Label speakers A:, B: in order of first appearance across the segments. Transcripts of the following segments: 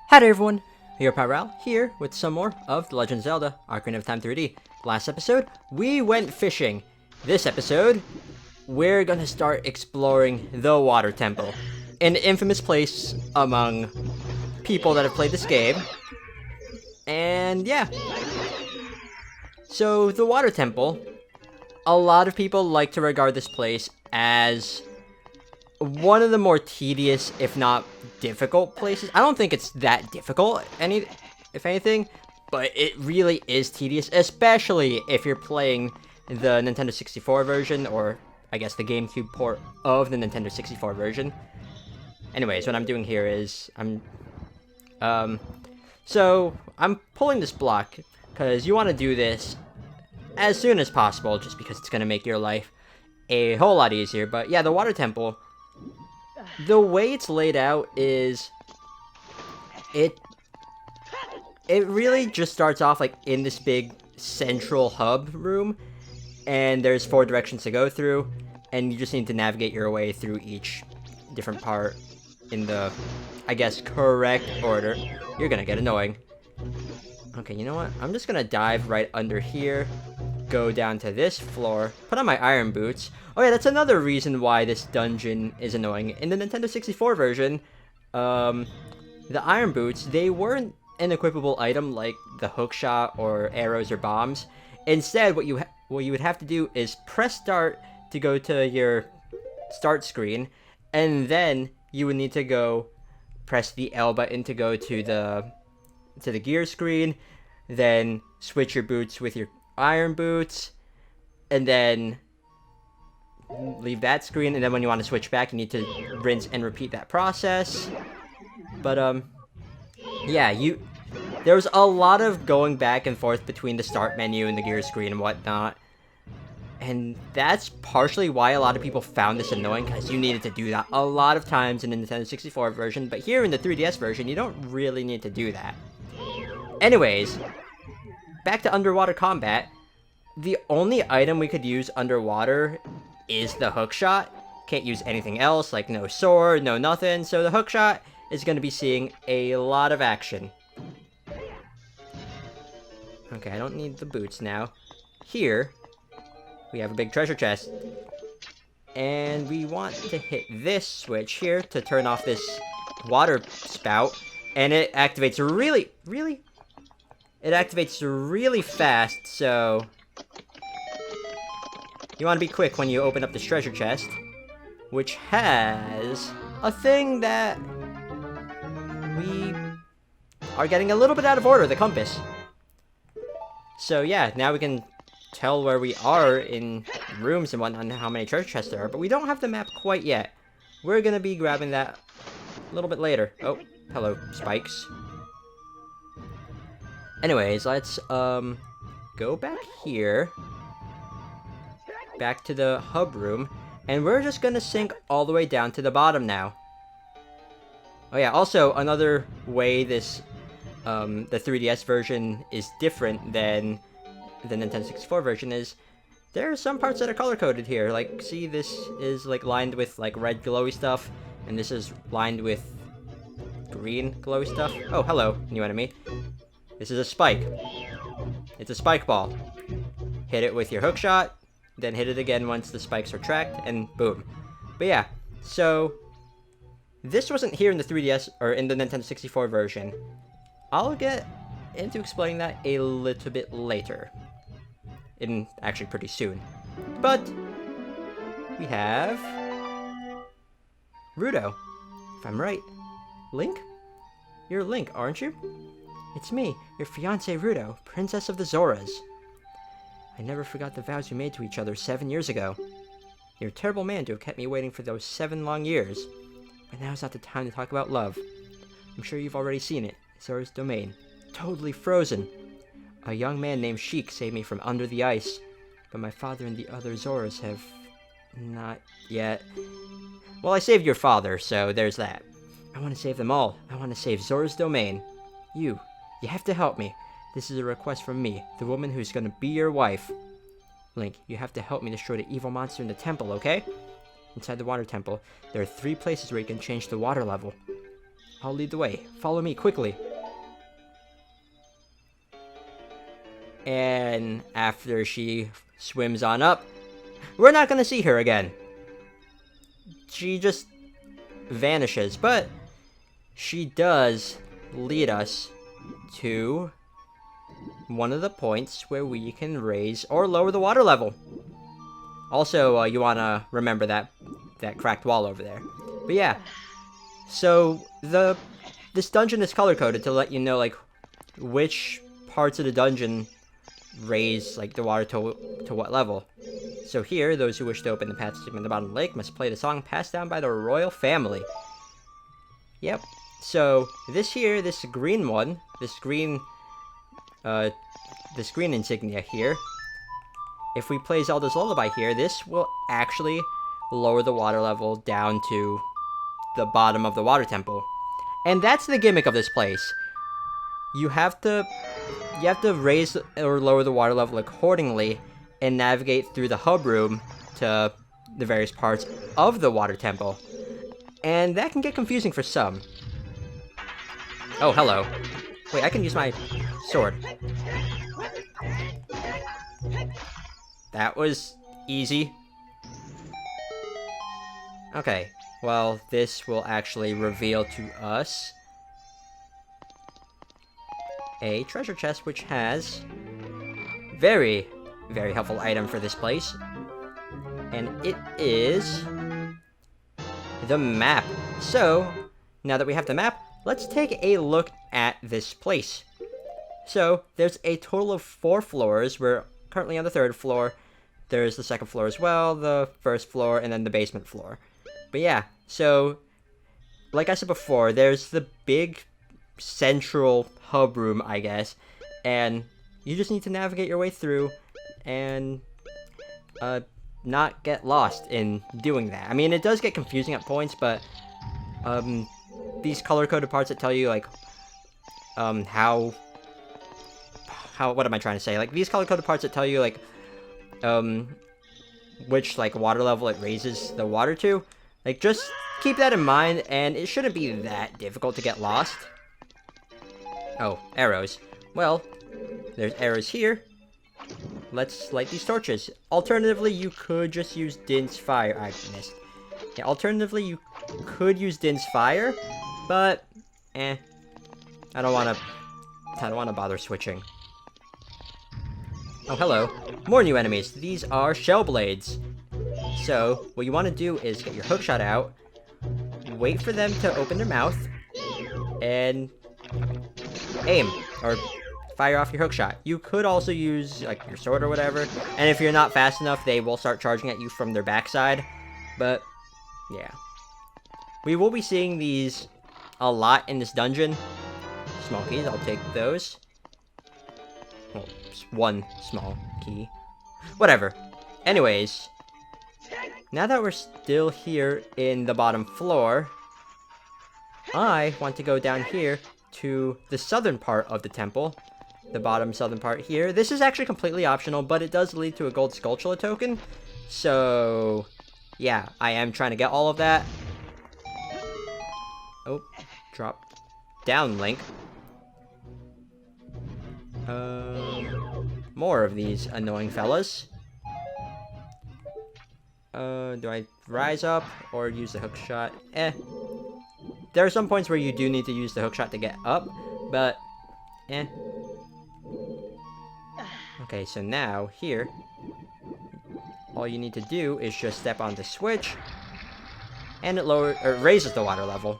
A: Hi there everyone, your pal Ral here with some more of The Legend of Zelda Ocarina of Time 3D. Last episode, we went fishing. This episode, we're gonna start exploring the Water Temple, an infamous place among people that have played this game. And yeah, so the Water Temple, a lot of people like to regard this place as one of the more tedious, if not difficult places. I don't think it's that difficult, if anything, but it really is tedious, especially if you're playing the Nintendo 64 version, or I guess the GameCube port of the Nintendo 64 version. Anyways, what I'm doing here is so I'm pulling this block because you want to do this as soon as possible, just because it's going to make your life a whole lot easier. But yeah, the Water Temple, the way it's laid out is it really just starts off like in this big central hub room, and there's 4 directions to go through, and you just need to navigate your way through each different part in the, I guess, correct order. You're gonna get annoying. Okay, you know what? I'm just gonna dive right under here, go down to this floor, put on my iron boots. Oh yeah, that's another reason why this dungeon is annoying. In the Nintendo 64 version, the iron boots, they weren't an equipable item like the hookshot or arrows or bombs. Instead, what you would have to do is press start to go to your start screen, and then you would need to go press the L button to go to the gear screen, then switch your boots with your iron boots, and then leave that screen, and then when you want to switch back, you need to rinse and repeat that process. But yeah, there was a lot of going back and forth between the start menu and the gear screen and whatnot, and that's partially why a lot of people found this annoying, because you needed to do that a lot of times in the Nintendo 64 version. But here in the 3DS version, you don't really need to do that. Anyways, back to underwater combat. The only item we could use underwater is the hookshot. Can't use anything else, like no sword, no nothing. So the hookshot is going to be seeing a lot of action. Okay, I don't need the boots now. Here, we have a big treasure chest. And we want to hit this switch here to turn off this water spout. And it activates really fast, so you want to be quick when you open up this treasure chest, which has a thing that we are getting a little bit out of order, the compass. So yeah, now we can tell where we are in rooms and whatnot, and how many treasure chests there are, but we don't have the map quite yet. We're gonna be grabbing that a little bit later. Oh, hello, spikes. Anyways, let's go back here, back to the hub room, and we're just gonna sink all the way down to the bottom now. Oh yeah, also another way this the 3DS version is different than the Nintendo 64 version is there are some parts that are color coded here. Like, see, this is like lined with like red glowy stuff, and this is lined with green glowy stuff. Oh, hello, new enemy. This is a spike. It's a spike ball. Hit it with your hookshot, then hit it again once the spikes are tracked, and boom. But yeah, so this wasn't here in the 3DS or in the Nintendo 64 version. I'll get into explaining that a little bit later. Actually pretty soon. But we have Rudo, if I'm right. Link? You're Link, aren't you? It's me, your fiancée Rudo, Princess of the Zoras. I never forgot the vows we made to each other 7 years ago. You're a terrible man to have kept me waiting for those 7 long years. But now's not the time to talk about love. I'm sure you've already seen it. Zora's domain. Totally frozen. A young man named Sheik saved me from under the ice. But my father and the other Zoras have not yet. Well, I saved your father, so there's that. I want to save them all. I want to save Zora's domain. You have to help me. This is a request from me, the woman who's gonna be your wife. Link, you have to help me destroy the evil monster in the temple, okay? Inside the water temple, there are 3 places where you can change the water level. I'll lead the way. Follow me quickly. And after she swims on up, we're not gonna see her again. She just vanishes, but she does lead us to one of the points where we can raise or lower the water level. Also, you wanna remember that cracked wall over there. But yeah, so this dungeon is color-coded to let you know, like, which parts of the dungeon raise, like, the water to what level. So here, those who wish to open the path to the bottom of the lake must play the song passed down by the royal family. Yep. So this green one, this green insignia here, if we play Zelda's Lullaby here, this will actually lower the water level down to the bottom of the water temple. And that's the gimmick of this place. You have to raise or lower the water level accordingly and navigate through the hub room to the various parts of the water temple. And that can get confusing for some. Oh, hello. Wait, I can use my sword. That was easy. Okay, well, this will actually reveal to us a treasure chest, which has very, very helpful item for this place. And it is the map. So, now that we have the map, let's take a look at this place. So, there's a total of 4 floors. We're currently on the 3rd floor. There's the 2nd floor as well, the 1st floor, and then the basement floor. But yeah, so, like I said before, there's the big central hub room, I guess, and you just need to navigate your way through and not get lost in doing that. I mean, it does get confusing at points, but these color-coded parts that tell you, like, how what am I trying to say? Like, these color-coded parts that tell you, like, which, like, water level it raises the water to, like, just keep that in mind, and it shouldn't be that difficult to get lost. Oh, arrows. Well, there's arrows here. Let's light these torches. Alternatively, you could just use Din's fire. I missed. Yeah, alternatively, you could use Din's fire, but I don't wanna bother switching. Oh, hello. More new enemies. These are shell blades. So, what you want to do is get your hookshot out, wait for them to open their mouth, and aim, or fire off your hookshot. You could also use, like, your sword or whatever, and if you're not fast enough, they will start charging at you from their backside, but, yeah. We will be seeing these a lot in this dungeon. Small keys, I'll take those. Well, just one small key. Whatever. Anyways, now that we're still here in the bottom floor, I want to go down here to the southern part of the temple. The bottom southern part here. This is actually completely optional, but it does lead to a gold Skulltula token. So, yeah, I am trying to get all of that. Oh, drop down, Link. More of these annoying fellas. Do I rise up or use the hookshot? There are some points where you do need to use the hookshot to get up, but Okay, so now, here, all you need to do is just step on the switch, and it raises the water level.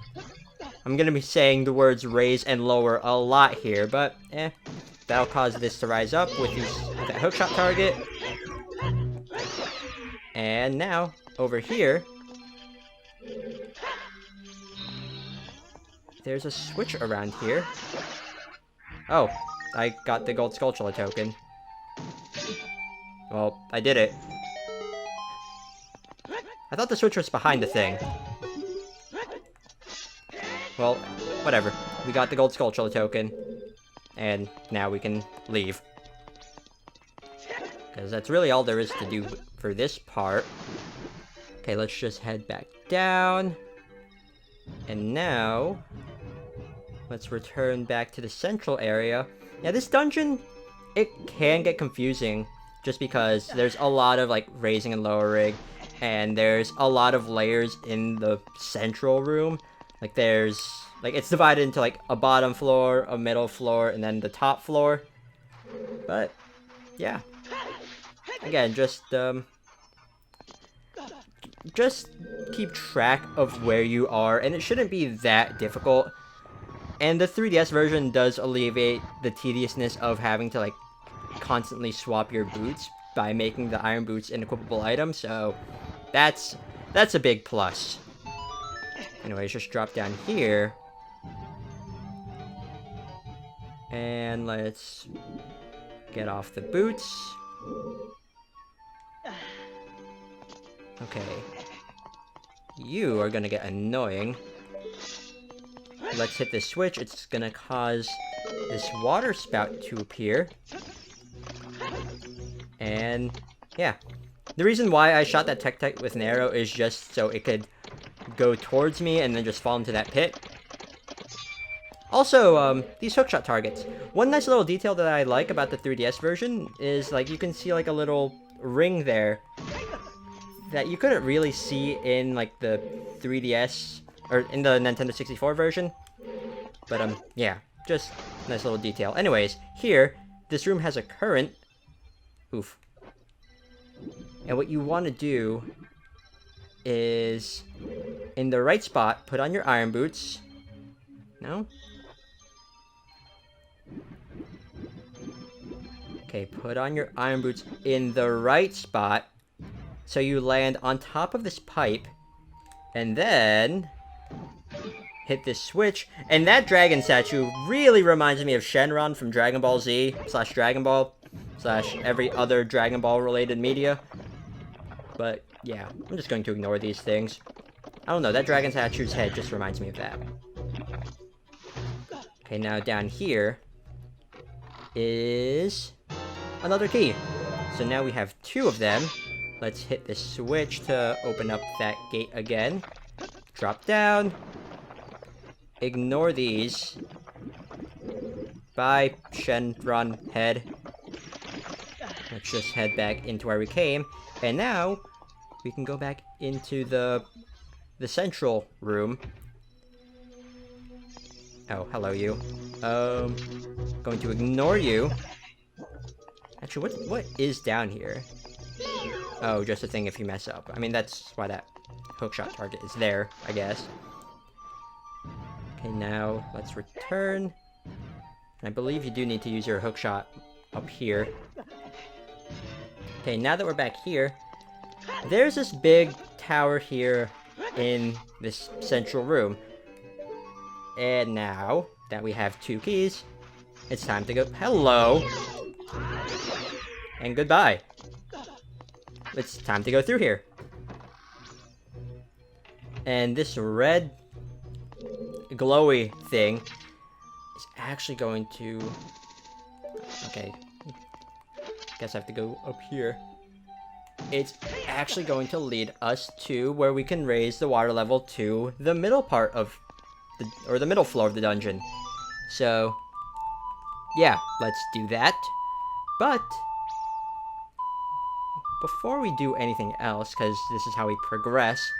A: I'm gonna be saying the words raise and lower a lot here, but that'll cause this to rise up with that hookshot target. And now, over here, there's a switch around here. Oh, I got the gold Skulltula token. Well, I did it. I thought the switch was behind the thing. Well, whatever. We got the gold Skulltula token, and now we can leave. Because that's really all there is to do for this part. Okay, let's just head back down. And now, let's return back to the central area. Yeah, this dungeon, it can get confusing just because there's a lot of like raising and lowering, and there's a lot of layers in the central room. Like there's, like it's divided into like a bottom floor, a middle floor, and then the top floor. But yeah, again, just keep track of where you are, and it shouldn't be that difficult. And the 3DS version does alleviate the tediousness of having to like constantly swap your boots by making the iron boots an equipable item, so that's a big plus. Anyways, just drop down here. And let's get off the boots. Okay. You are gonna get annoying. Let's hit this switch. It's gonna cause this water spout to appear. And yeah. The reason why I shot that Tech with an arrow is just so it could go towards me and then just fall into that pit. Also, these hookshot targets. One nice little detail that I like about the 3DS version is, like, you can see, like, a little ring there that you couldn't really see in, like, the 3DS, or in the Nintendo 64 version. But, yeah, just nice little detail. Anyways, here, this room has a current. Oof. And what you want to do is, in the right spot, put on your iron boots. No? Okay, put on your iron boots in the right spot, so you land on top of this pipe, and then hit this switch, and that dragon statue really reminds me of Shenron from Dragon Ball Z / Dragon Ball / every other Dragon Ball related media. But yeah, I'm just going to ignore these things. I don't know, that dragon statue's head just reminds me of that. Okay, now down here is another key. So now we have 2 of them. Let's hit the switch to open up that gate again. Drop down. Ignore these. Bye, Shenron head. Let's just head back into where we came. And now, we can go back into the central room. Oh, hello you. Going to ignore you. Actually, what is down here? Oh, just a thing if you mess up. I mean, that's why that hookshot target is there, I guess. Okay, now let's return. I believe you do need to use your hookshot up here. Okay, now that we're back here, there's this big tower here in this central room. And now that we have 2 keys, it's time to go. Hello! And goodbye. It's time to go through here. And this red glowy thing is actually going to... Okay. Guess I have to go up here. It's actually going to lead us to where we can raise the water level to the middle part of the middle floor of the dungeon. So, yeah, let's do that. But before we do anything else, because this is how we progress,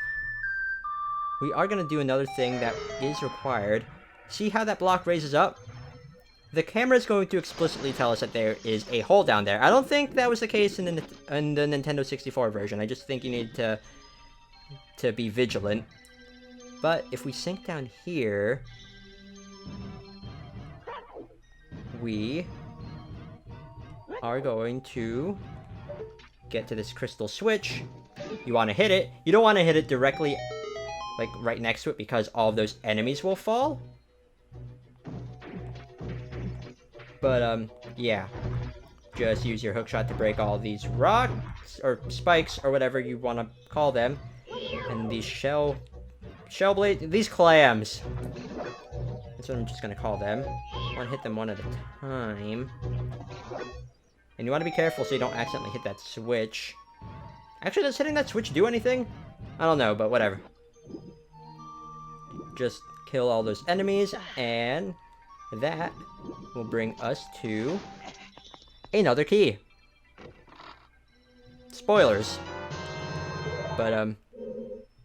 A: we are going to do another thing that is required. See how that block raises up? The camera is going to explicitly tell us that there is a hole down there. I don't think that was the case in the Nintendo 64 version. I just think you need to be vigilant. But if we sink down here, we are going to get to this crystal switch. You want to hit it. You don't want to hit it directly, like, right next to it, because all of those enemies will fall. But, yeah. Just use your hookshot to break all these rocks, or spikes, or whatever you want to call them. And these shell blade, these clams. That's what I'm just gonna call them. I want to hit them one at a time. And you want to be careful so you don't accidentally hit that switch. Actually, does hitting that switch do anything? I don't know, but whatever. Just kill all those enemies, and that will bring us to another key. Spoilers. But,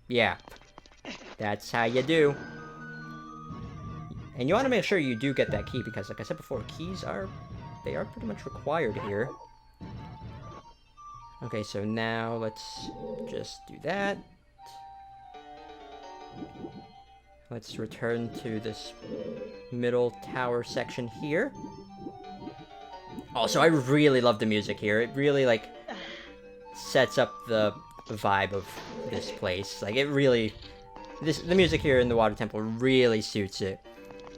A: yeah. That's how you do. And you want to make sure you do get that key, because like I said before, keys are pretty much required here. Okay, so now let's just do that. Let's return to this middle tower section here. Also, I really love the music here. It really, like, sets up the vibe of this place. Like, it really... the music here in the water temple really suits it.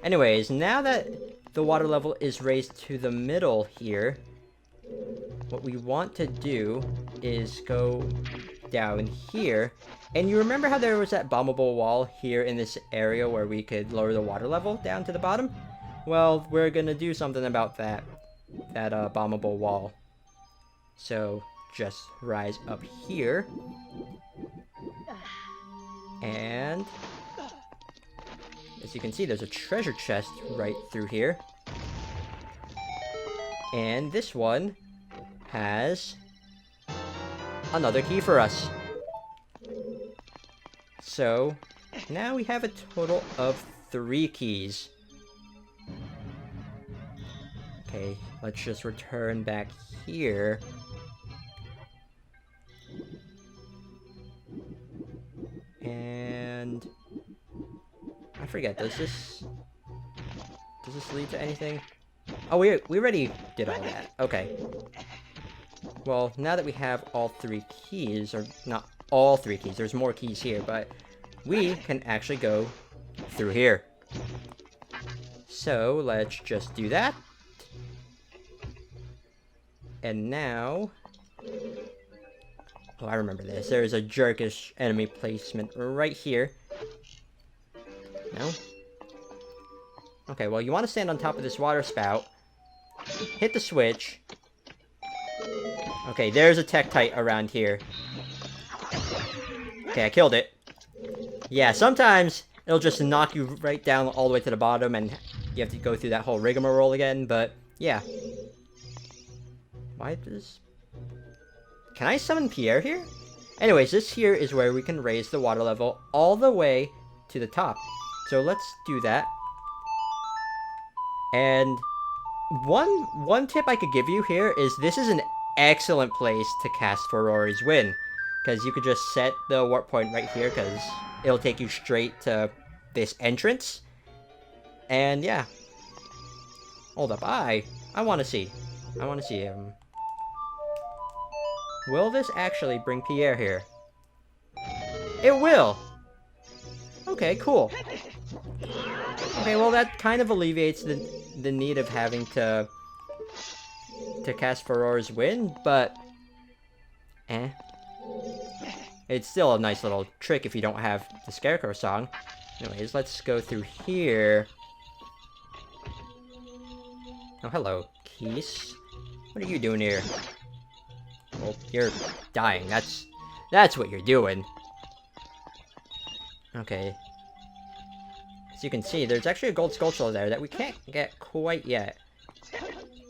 A: Anyways, now that the water level is raised to the middle here, what we want to do is go down here. And you remember how there was that bombable wall here in this area where we could lower the water level down to the bottom? Well, we're gonna do something about that bombable wall. So just rise up here. And as you can see, there's a treasure chest right through here. And this one has another key for us. So now we have a total of 3 keys. Okay, let's just return back here. And I forget, does this lead to anything? Oh, we already did all that. Okay. Well, now that we have all 3 keys, or not all 3 keys, there's more keys here, but we can actually go through here. So let's just do that. And now... oh, I remember this. There's a jerkish enemy placement right here. No? Okay, well, you want to stand on top of this water spout. Hit the switch. Okay, there's a Tektite around here. Okay, I killed it. Yeah, sometimes it'll just knock you right down all the way to the bottom, and you have to go through that whole rigmarole again, but yeah. Why does... can I summon Pierre here? Anyways, this here is where we can raise the water level all the way to the top. So let's do that. And one tip I could give you here is this is an excellent place to cast for Rory's Win. Because you could just set the warp point right here, because it'll take you straight to this entrance. And yeah. Hold up, I want to see. I want to see him. Will this actually bring Pierre here? It will! Okay, cool. Okay, well that kind of alleviates the need of having to cast Aurora's Win, but... eh. It's still a nice little trick if you don't have the Scarecrow song. Anyways, let's go through here. Oh, hello, Keese. What are you doing here? Well, you're dying. That's what you're doing. Okay. As you can see, there's actually a gold Skulltula there that we can't get quite yet.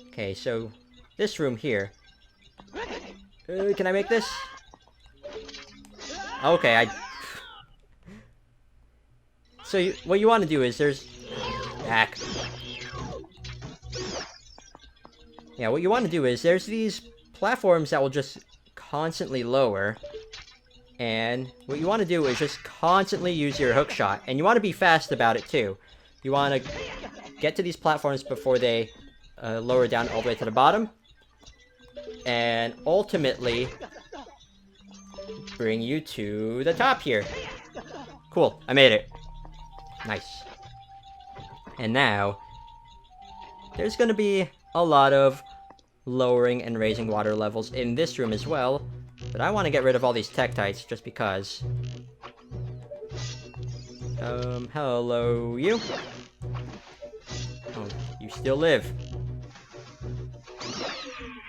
A: Okay, so this room here. Can I make this? Okay, So what you want to do is there's... back. Yeah, what you want to do is there's these platforms that will just constantly lower. And what you want to do is just constantly use your hook shot. And you want to be fast about it too. You want to get to these platforms before they lower down all the way to the bottom. And ultimately bring you to the top here. Cool, I made it. Nice. And now there's going to be a lot of lowering and raising water levels in this room as well. But I want to get rid of all these Tektites just because. Hello, you? Oh, you still live.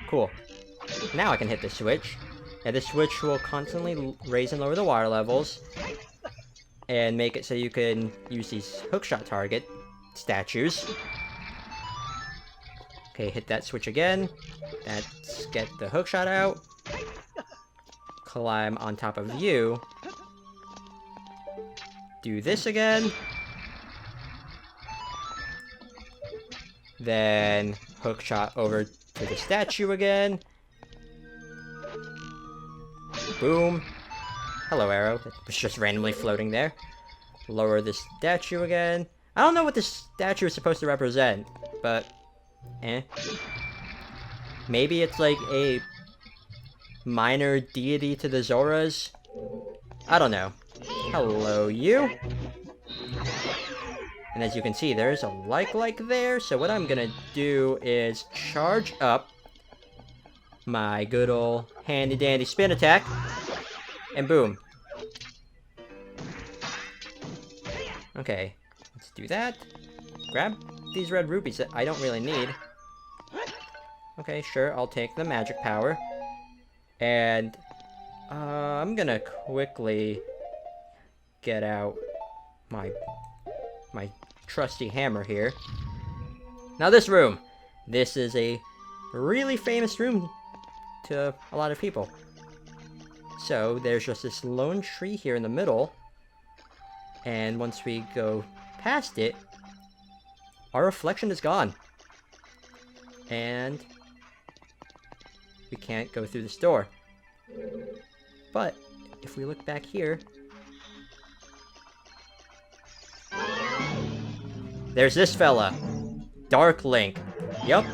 A: Cool. Now I can hit the switch. And the switch will constantly raise and lower the water levels. and make it so you can use these hookshot target statues. Okay, hit that switch again. Let's get the hookshot out. Climb on top of you. Do this again. Then hookshot over to the statue again. Boom. Hello, arrow. It was just randomly floating there. Lower the statue again. I don't know what this statue is supposed to represent, but maybe it's like a minor deity to the Zoras? I don't know. Hello, you. And as you can see, there's a like there, so what I'm gonna do is charge up my good old handy-dandy spin attack, and boom. Okay, let's do that. Grab these red rupees that I don't really need. Okay, sure, I'll take the magic power. And I'm gonna quickly get out my trusty hammer here. Now this room. This is a really famous room to a lot of people. So there's just this lone tree here in the middle. And once we go past it, our reflection is gone. And we can't go through this door. But if we look back here, there's this fella, Dark Link. Yup.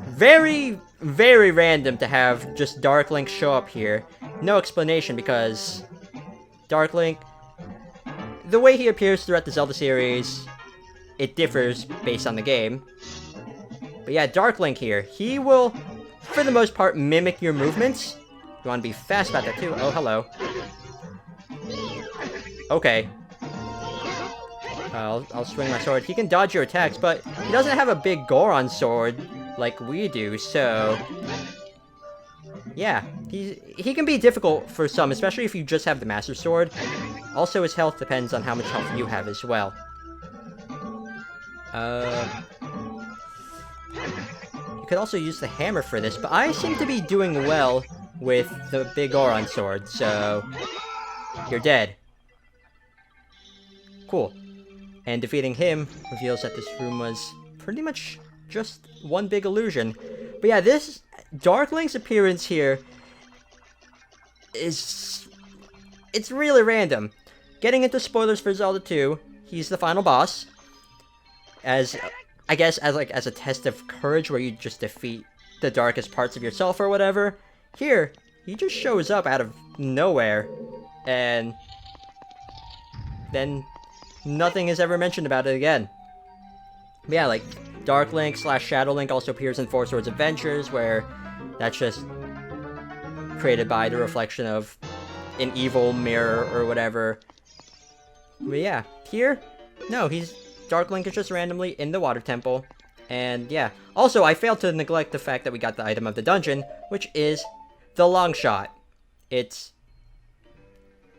A: Very, very random to have just Dark Link show up here. No explanation because Dark Link, the way he appears throughout the Zelda series, it differs based on the game. But yeah, Dark Link here. He will, for the most part, mimic your movements. You want to be fast about that too. Oh, hello. Okay. I'll swing my sword. He can dodge your attacks, but he doesn't have a big Goron sword like we do, so yeah, he can be difficult for some, especially if you just have the Master Sword. Also, his health depends on how much health you have as well. You could also use the hammer for this, but I seem to be doing well with the big Goron sword, so you're dead. Cool. And defeating him reveals that this room was pretty much just one big illusion. But yeah, this Dark Link's appearance here is... it's really random. Getting into spoilers for Zelda 2, he's the final boss. As, I guess, as a test of courage where you just defeat the darkest parts of yourself or whatever. Here, he just shows up out of nowhere. And then nothing is ever mentioned about it again. But yeah, like, Dark Link / Shadow Link also appears in Four Swords Adventures, where that's just created by the reflection of an evil mirror or whatever. But yeah, here, no, Dark Link is just randomly in the water temple. And yeah, also, I failed to neglect the fact that we got the item of the dungeon, which is the long shot. It's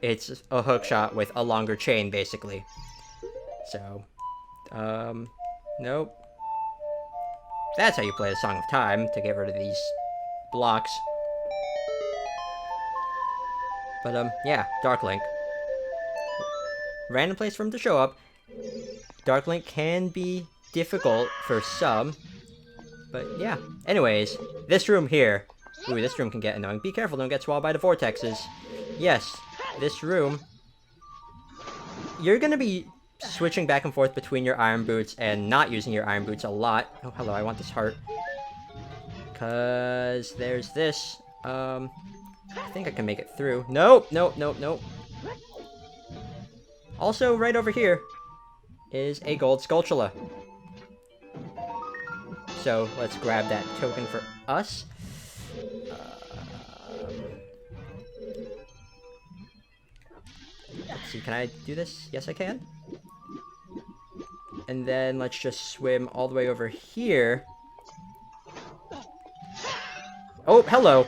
A: a hook shot with a longer chain, basically. So, nope. That's how you play the Song of Time, to get rid of these blocks. But, yeah, Dark Link. Random place for him to show up. Dark Link can be difficult for some. But, yeah. Anyways, this room here. Ooh, this room can get annoying. Be careful, don't get swallowed by the vortexes. Yes, this room. You're gonna be switching back and forth between your iron boots and not using your iron boots a lot. Oh, hello, I want this heart. Cause there's this. I think I can make it through. Nope, nope, nope, nope. Also, right over here is a gold Skulltula. So, let's grab that token for us. Let's see, can I do this? Yes, I can. And then let's just swim all the way over here. Oh, hello.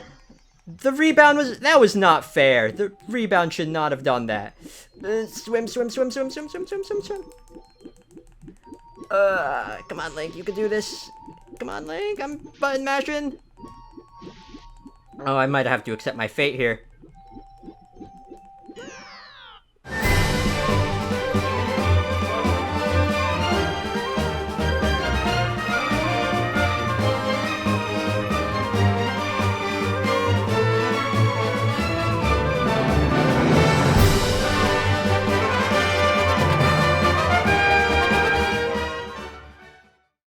A: The rebound was not fair. The rebound should not have done that. Swim, swim, swim, swim, swim, swim, swim, swim, swim. Come on, Link, you can do this. Come on, Link, I'm button mashing. Oh, I might have to accept my fate here.